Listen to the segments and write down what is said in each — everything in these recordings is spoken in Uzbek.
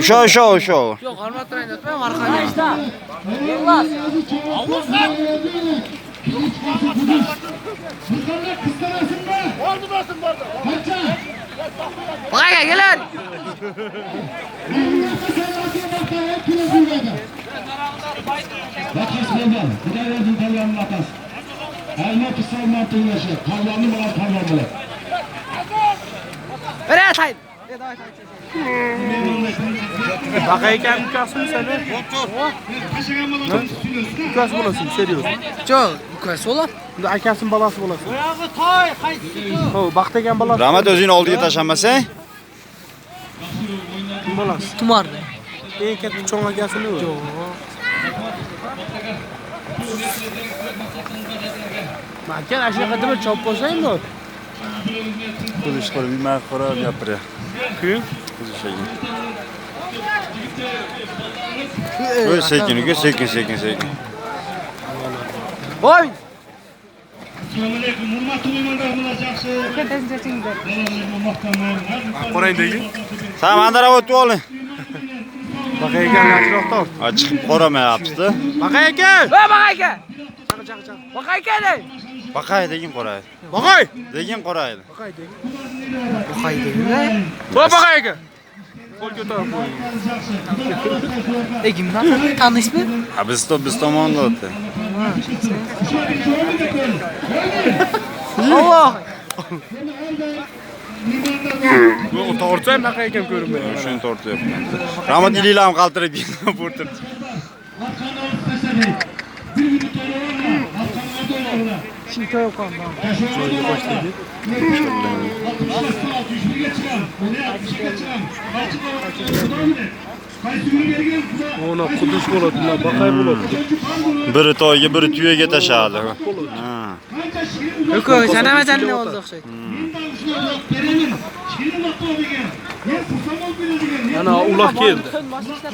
O'sha. Yo'q, hurmatlayman, men orqaga. Yollas. Baqaga kelin. Makas bo'lgan. Xudoyning tayyorlagan makas. Almat islomdan tenglashi. Qavlonni bilan qavlon bilan. Bera tayt. Baqa ekan ukasimi seni? Ukasi bo'lasan, serios. Yo'q, ukasi bo'lar. Unda akasining balasi bo'lasan. Oyog'i toy, qaytdi. Ho, baxtagan balasi. Rahmat o'zingni oldiga tashlamasang. Kim bolasi? Tumardi. Eng katta cho'ng akasini u. Yo'q. Makan ashunaqa deb chop bo'lsang-ku. Qo'lish qilib, yumay qarab gapira. Keyin Qo'zishaga. Voy sekin. Voy. Assalomu alaykum. Hurmatli mehmonlar, yaxshi. qorangdagi. Sen mandara o'tib oling. Baqa ekan yaxshiroq tort. Chiqib qoramayapti. Baqa ekan. Va baqaga. Chaq. Baqaga de. Baqay degin qoraydi. Baqay. Degin qoraydi. Baqay degi. Baqay de. Va baqa ekan. Qo'l ko'tarib qo'y. Egimdan tanishmi? Ha biz tomonda o'tdi. Alloh. Bu tortsam baqa ekan ko'rinmaydi. Shuni tortyapman. Rahmat ililam qaltirib keldi bo'rtirdi. Shuni qo'yib qo'yman. Joyiga boshladi. Ona qudush bo'ladi, baqay bo'ladi. Biri toyga, biri tuyaga tashadi. Ha. Yo'q, sanamasanni oldi o'xshaydi. Ana uloq keldi.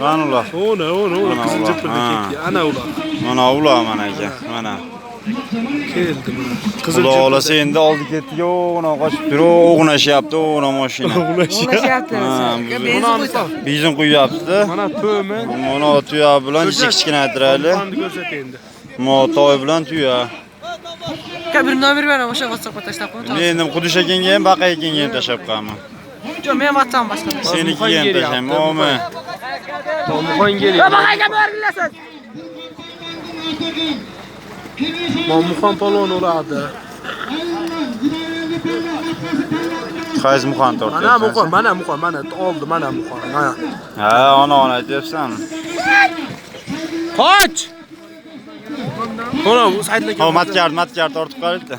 Mana ular. Ona qizil jipirni ketdi. Ana uloq. Mana ular mana ekan. Mana. Keldi mana. Qizil olasa endi oldi ketdi. Yo'q, qochib turib, o'g'nashyapti, o'g'na mashina. O'g'lashyapti. Benzin quyapti. Mana to'mi. Mana tuya bilan kichkina aytirayli. Qonni ko'rsat endi. Motoy bilan tuya. Bir nomer beraman, o'sha WhatsAppga tashlab qo'yaman. Men endi Qudush akangga ham, Baqa akangga ham tashlab qo'yaman. Yo'q, men WhatsApp boshqa. Senikiga ham tashlayman. Omi. Muxon Va geliyor. baqaga borgilasan. Muxon palon uradi. Qaysi Muxon tortyapsan? Mana Muxon, oldi, mana Muxon. Mana. Ha, ona aytyapsan. Qoch! Ona bu saytlarga. Ha, matkar tortib qoldi.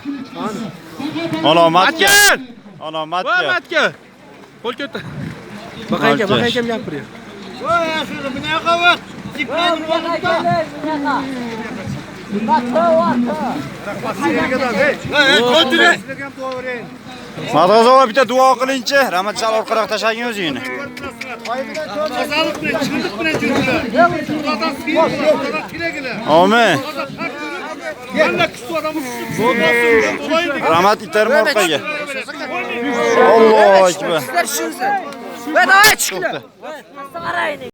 Ana matkar. Ana Va matkar. Qo'l ko'tar. Baqaga gapiryapti. Voy, shuni bunaqa vaqt. Madg'azova bitta duo qilingchi. Rahmat sal orqaroq tashagin o'zingni. Tozalik bilan, chiqindiq bilan yuriblar. Xudodan siylar, xudodan tilagilar. Amin. Mana kuchli odam bo'lsin. Rahmat itarma orqaga. Allohu akbar. Sizlar shunsiz. Va davay chiqinglar. Qarayni.